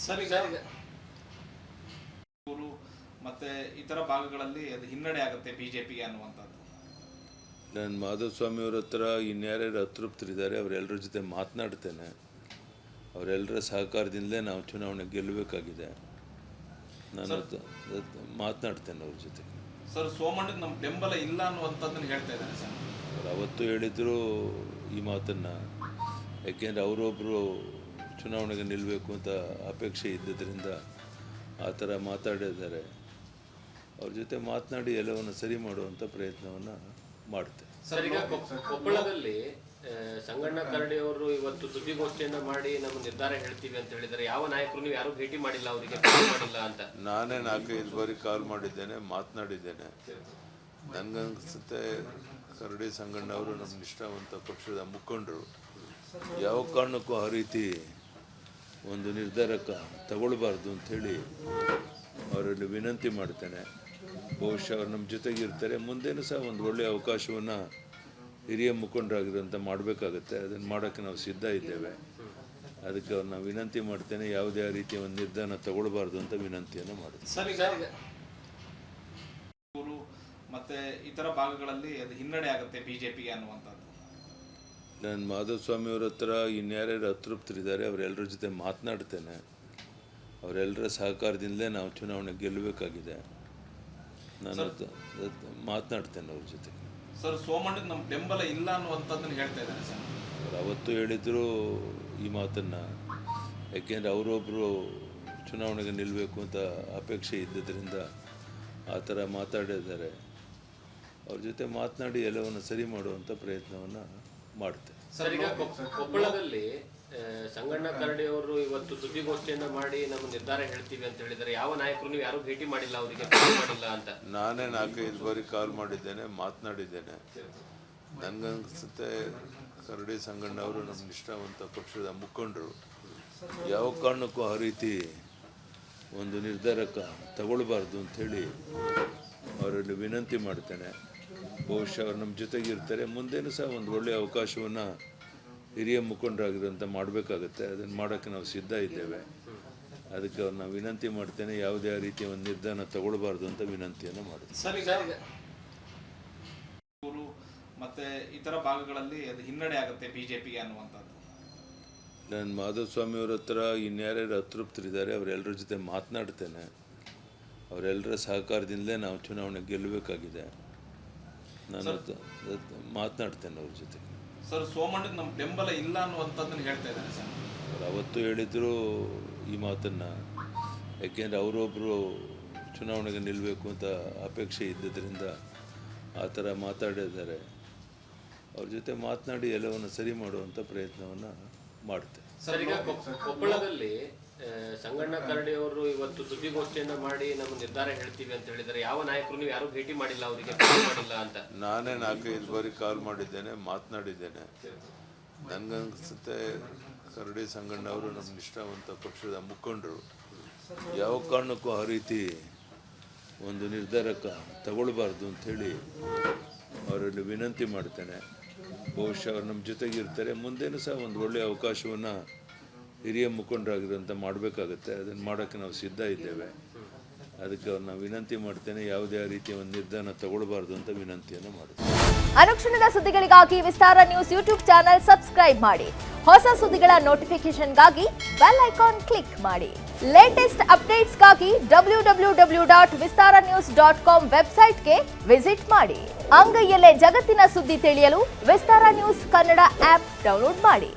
Sir ಈಗ ಮತ್ತೆ ಇತರ ಭಾಗಗಳಲ್ಲಿ ಅದು ಹಿನ್ನಡೆ ಆಗುತ್ತೆ ಬಿಜೆಪಿಗೆ ಅನ್ನುವಂಥದ್ದು. ನಾನು ಮಾಧುಸ್ವಾಮಿ ಅವರ ಹತ್ರ ಇನ್ಯಾರ್ಯಾರು ಅತೃಪ್ತರಿದ್ದಾರೆ ಅವರೆಲ್ಲರ ಜೊತೆ ಮಾತನಾಡ್ತೇನೆ. ಅವರೆಲ್ಲರ ಸಹಕಾರದಿಂದಲೇ ನಾವು ಚುನಾವಣೆ ಗೆಲ್ಲಬೇಕಾಗಿದೆ. ನಾನು ಮಾತನಾಡ್ತೇನೆ ಅವ್ರ ಜೊತೆ. ಸರ್ ಸೋಮಣ್ಣಗೆ ನಮ್ಮ ಬೆಂಬಲ ಇಲ್ಲ ಅನ್ನುವಂಥದ್ದನ್ನು ಹೇಳ್ತಾ ಇದ್ದಾರೆ ಸರ್. ಅವ್ರು ಅವತ್ತು ಹೇಳಿದ್ರು ಈ ಮಾತನ್ನು, ಯಾಕೆಂದರೆ ಅವರೊಬ್ಬರು ಚುನಾವಣೆಗೆ ನಿಲ್ಲಬೇಕು ಅಂತ ಅಪೇಕ್ಷೆ ಇದ್ದದ್ರಿಂದ ಆ ಥರ ಮಾತಾಡಿದ್ದಾರೆ. ಅವ್ರ ಜೊತೆ ಮಾತನಾಡಿ ಎಲ್ಲವನ್ನು ಸರಿ ಮಾಡುವಂಥ ಪ್ರಯತ್ನವನ್ನು ಮಾಡುತ್ತೆ. ಸರ್ ಈಗ ಕೊಪ್ಪಳದಲ್ಲಿ ಸಂಗಣ್ಣ ಕರಡಿ ಅವರು ಇವತ್ತು ಸುದ್ದಿಗೋಷ್ಠಿಯನ್ನ ಮಾಡಿ ನಮ್ಮ ನಿರ್ಧಾರ ಹೇಳ್ತೀವಿ ಅಂತ ಹೇಳಿದ್ದಾರೆ. ಯಾವ ನಾಯಕರು ನೀವು ಯಾರು ಭೇಟಿ ಮಾಡಿಲ್ಲ, ಅವರಿಗೆ ಮಾಡಿಲ್ಲ ಅಂತ? ನಾನೇ 4-5 ಬಾರಿ ಕಾಲ್ ಮಾಡಿದ್ದೇನೆ, ಮಾತನಾಡಿದ್ದೇನೆ. ನನಗನ್ಸುತ್ತೆ ಕರಡಿ ಸಂಗಣ್ಣ ಅವರು ನಮ್ಮ ನಿಷ್ಠಾವಂತ ಪಕ್ಷದ ಮುಖಂಡರು. ಯಾವ ಕಾರಣಕ್ಕೂ ಆ ರೀತಿ ಒಂದು ನಿರ್ಧಾರಕ್ಕೆ ತಗೊಳ್ಬಾರ್ದು ಅಂಥೇಳಿ ಅವರಲ್ಲಿ ವಿನಂತಿ ಮಾಡ್ತೇನೆ. ಬಹುಶಃ ಅವ್ರು ನಮ್ಮ ಜೊತೆಗೆ ಇರ್ತಾರೆ. ಮುಂದೇನೂ ಸಹ ಒಂದು ಒಳ್ಳೆಯ ಅವಕಾಶವನ್ನು ಹಿರಿಯ ಮುಖಂಡರಾಗಿರೋಂಥ ಮಾಡಬೇಕಾಗತ್ತೆ. ಅದನ್ನು ಮಾಡೋಕ್ಕೆ ನಾವು ಸಿದ್ಧ ಇದ್ದೇವೆ. ಅದಕ್ಕೆ ಅವ್ರನ್ನ ವಿನಂತಿ ಮಾಡ್ತೇನೆ, ಯಾವುದೇ ರೀತಿಯ ಒಂದು ನಿರ್ಧಾರ ತಗೊಳ್ಬಾರ್ದು ಅಂತ ವಿನಂತಿಯನ್ನು ಮಾಡ್ತೇನೆ. ಸರ್ ಈಗ ಮತ್ತೆ ಇತರ ಭಾಗಗಳಲ್ಲಿ ಅದು ಹಿನ್ನಡೆ ಆಗುತ್ತೆ ಬಿಜೆಪಿಗೆ ಅನ್ನುವಂಥದ್ದು. ನಾನು ಮಾಧುಸ್ವಾಮಿ ಅವರ ಹತ್ರ ಇನ್ಯಾರ್ಯಾರು ಅತೃಪ್ತರಿದ್ದಾರೆ ಅವರೆಲ್ಲರ ಜೊತೆ ಮಾತನಾಡ್ತೇನೆ. ಅವರೆಲ್ಲರ ಸಹಕಾರದಿಂದಲೇ ನಾವು ಚುನಾವಣೆ ಗೆಲ್ಲಬೇಕಾಗಿದೆ. ನಾನು ಮಾತನಾಡ್ತೇನೆ ಅವ್ರ ಜೊತೆ. ಸರ್ ಸೋಮಣ್ಣಗೆ ನಮ್ಮ ಬೆಂಬಲ ಇಲ್ಲ ಅನ್ನುವಂಥದ್ದನ್ನು ಹೇಳ್ತಾ ಇದ್ದಾರೆ ಸರ್. ಅವ್ರು ಅವತ್ತು ಹೇಳಿದ್ರು ಈ ಮಾತನ್ನು, ಯಾಕೆಂದರೆ ಅವರೊಬ್ಬರು ಚುನಾವಣೆಗೆ ನಿಲ್ಲಬೇಕು ಅಂತ ಅಪೇಕ್ಷೆ ಇದ್ದದ್ರಿಂದ ಆ ಥರ ಮಾತಾಡಿದ್ದಾರೆ. ಅವ್ರ ಜೊತೆ ಮಾತನಾಡಿ ಎಲ್ಲವನ್ನು ಸರಿ ಮಾಡುವಂಥ ಪ್ರಯತ್ನವನ್ನು ಮಾಡುತ್ತೆ. ಸರ್ ಈಗ ಕೊಪ್ಪಳದಲ್ಲಿ ಸಂಗಣ್ಣ ಕರಡಿ ಅವರು ಇವತ್ತು ಸುದ್ದಿಗೋಷ್ಠಿಯನ್ನ ಮಾಡಿ ನಮ್ಮ ನಿರ್ಧಾರ ಹೇಳ್ತೀವಿ ಅಂತ ಹೇಳಿದ್ದಾರೆ. ಯಾವ ನಾಯಕರು ನೀವು ಯಾರು ಭೇಟಿ ಮಾಡಿಲ್ಲ, ಅವರಿಗೆ ಮಾಡಿಲ್ಲ ಅಂತ? ನಾನೇ 4-5 ಬಾರಿ ಕಾಲ್ ಮಾಡಿದ್ದೇನೆ, ಮಾತನಾಡಿದ್ದೇನೆ. ನನಗನ್ಸುತ್ತೆ ಕರಡಿ ಸಂಗಣ್ಣ ಅವರು ನಮ್ಮ ನಿಷ್ಠಾವಂತ ಪಕ್ಷದ ಮುಖಂಡರು. ಯಾವ ಕಾರಣಕ್ಕೂ ಆ ರೀತಿ ಒಂದು ನಿರ್ಧಾರಕ್ಕೆ ತಗೊಳ್ಬಾರ್ದು ಅಂಥೇಳಿ ಅವರಲ್ಲಿ ವಿನಂತಿ ಮಾಡ್ತೇನೆ. ಬಹುಶಃ ಅವ್ರು ನಮ್ಮ ಜೊತೆಗೆ ಇರ್ತಾರೆ. ಮುಂದೇನೂ ಸಹ ಒಂದು ಒಳ್ಳೆಯ ಅವಕಾಶವನ್ನು ಹಿರಿಯ ಮುಖಂಡರಾಗಿರೋಂಥ ಮಾಡಬೇಕಾಗತ್ತೆ. ಅದನ್ನು ಮಾಡೋಕ್ಕೆ ನಾವು ಸಿದ್ಧ ಇದ್ದೇವೆ. ಅದಕ್ಕೆ ಅವ್ರನ್ನ ವಿನಂತಿ ಮಾಡ್ತೇನೆ, ಯಾವುದೇ ರೀತಿಯ ಒಂದು ನಿರ್ಧಾರ ತಗೊಳ್ಬಾರ್ದು ಅಂತ ವಿನಂತಿಯನ್ನು ಮಾಡ್ತೇನೆ. ಸರ್ ಈಗ ಮತ್ತೆ ಇತರ ಭಾಗಗಳಲ್ಲಿ ಅದು ಹಿನ್ನಡೆ ಆಗುತ್ತೆ ಬಿಜೆಪಿಗೆ ಅನ್ನುವಂಥದ್ದು. ನಾನು ಮಾಧುಸ್ವಾಮಿ ಅವರ ಹತ್ರ ಇನ್ಯಾರ್ಯಾರು ಅತೃಪ್ತರಿದ್ದಾರೆ ಅವರೆಲ್ಲರ ಜೊತೆ ಮಾತನಾಡ್ತೇನೆ. ಅವರೆಲ್ಲರ ಸಹಕಾರದಿಂದಲೇ ನಾವು ಚುನಾವಣೆ ಗೆಲ್ಲಬೇಕಾಗಿದೆ. ನಾನು ಮಾತನಾಡ್ತೇನೆ ಅವ್ರ ಜೊತೆ. ಸರ್ ಸೋಮಣ್ಣಗೆ ನಮ್ಮ ಬೆಂಬಲ ಇಲ್ಲ ಅನ್ನುವಂಥದ್ದನ್ನು ಹೇಳ್ತಾ ಇದ್ದಾರೆ ಸರ್. ಅವ್ರು ಅವತ್ತು ಹೇಳಿದ್ರು ಈ ಮಾತನ್ನು, ಯಾಕೆಂದರೆ ಅವರೊಬ್ಬರು ಚುನಾವಣೆಗೆ ನಿಲ್ಲಬೇಕು ಅಂತ ಅಪೇಕ್ಷೆ ಇದ್ದದ್ರಿಂದ ಆ ಥರ ಮಾತಾಡಿದ್ದಾರೆ. ಅವ್ರ ಜೊತೆ ಮಾತನಾಡಿ ಎಲ್ಲವನ್ನು ಸರಿ ಮಾಡುವಂಥ ಪ್ರಯತ್ನವನ್ನು ಮಾಡುತ್ತೆ. ಸರ್ ಈಗ ಕೊಪ್ಪಳದಲ್ಲಿ ಸಂಗಣ್ಣ ಕರಡಿ ಅವರು ಇವತ್ತು ಸುದ್ದಿಗೋಷ್ಠಿಯನ್ನ ಮಾಡಿ ನಮ್ಮ ನಿರ್ಧಾರ ಹೇಳ್ತೀವಿ ಅಂತ ಹೇಳಿದ್ದಾರೆ. ಯಾವ ನಾಯಕರು ನೀವು ಯಾರು ಭೇಟಿ ಮಾಡಿಲ್ಲ, ಅವರಿಗೆ ಮಾಡಿಲ್ಲ ಅಂತ? ನಾನೇ 4-5 ಬಾರಿ ಕಾಲ್ ಮಾಡಿದ್ದೇನೆ, ಮಾತನಾಡಿದ್ದೇನೆ. ನನಗನ್ಸುತ್ತೆ ಕರಡಿ ಸಂಗಣ್ಣ ಅವರು ನಮ್ಮ ನಿಷ್ಠಾವಂತ ಪಕ್ಷದ ಮುಖಂಡರು. ಯಾವ ಕಾರಣಕ್ಕೂ ಆ ರೀತಿ ಒಂದು ನಿರ್ಧಾರಕ್ಕೆ ತಗೊಳ್ಬಾರ್ದು ಅಂಥೇಳಿ ಅವರಲ್ಲಿ ವಿನಂತಿ ಮಾಡ್ತೇನೆ. ಬಹುಶಃ ಅವ್ರು ನಮ್ಮ ಜೊತೆಗೆ ಇರ್ತಾರೆ. ಮುಂದೇನೂ ಸಹ ಒಂದು ಒಳ್ಳೆಯ ಅವಕಾಶವನ್ನು ಹಿರಿಯ ಮುಖಂಡರಾಗಿರೋಂಥ ಮಾಡಬೇಕಾಗತ್ತೆ. ಅದನ್ನು ಮಾಡೋಕ್ಕೆ ನಾವು ಸಿದ್ಧ ಇದ್ದೇವೆ. ಅದಕ್ಕೆ ಅವ್ರನ್ನ ವಿನಂತಿ ಮಾಡ್ತೇನೆ, ಯಾವುದೇ ರೀತಿಯ ಒಂದು ನಿರ್ಧಾರ ತಗೊಳ್ಬಾರ್ದು ಅಂತ ವಿನಂತಿಯನ್ನು ಮಾಡ್ತೇನೆ. ಅನುಕ್ಷಣದ ಸುದ್ದಿಗಳಿಗಾಗಿ ವಿಸ್ತಾರ ನ್ಯೂಸ್ ಯೂಟ್ಯೂಬ್ ಚಾನೆಲ್ ಸಬ್ಸ್ಕ್ರೈಬ್ ಮಾಡಿ. ಹೊಸ ಸುದ್ದಿಗಳ ನೋಟಿಫಿಕೇಶನ್ಗಾಗಿ ಬೆಲ್ ಐಕಾನ್ ಕ್ಲಿಕ್ ಮಾಡಿ. ಲೇಟೆಸ್ಟ್ ಅಪ್ಡೇಟ್ಸ್ಗಾಗಿ www.vistaranews.com ವೆಬ್ಸೈಟ್ಗೆ ವಿಸಿಟ್ ಮಾಡಿ. ಅಂಗೈಯಲ್ಲೇ ಜಗತ್ತಿನ ಸುದ್ದಿ ತಿಳಿಯಲು ವಿಸ್ತಾರ ನ್ಯೂಸ್ ಕನ್ನಡ ಆಪ್ ಡೌನ್ಲೋಡ್ ಮಾಡಿ.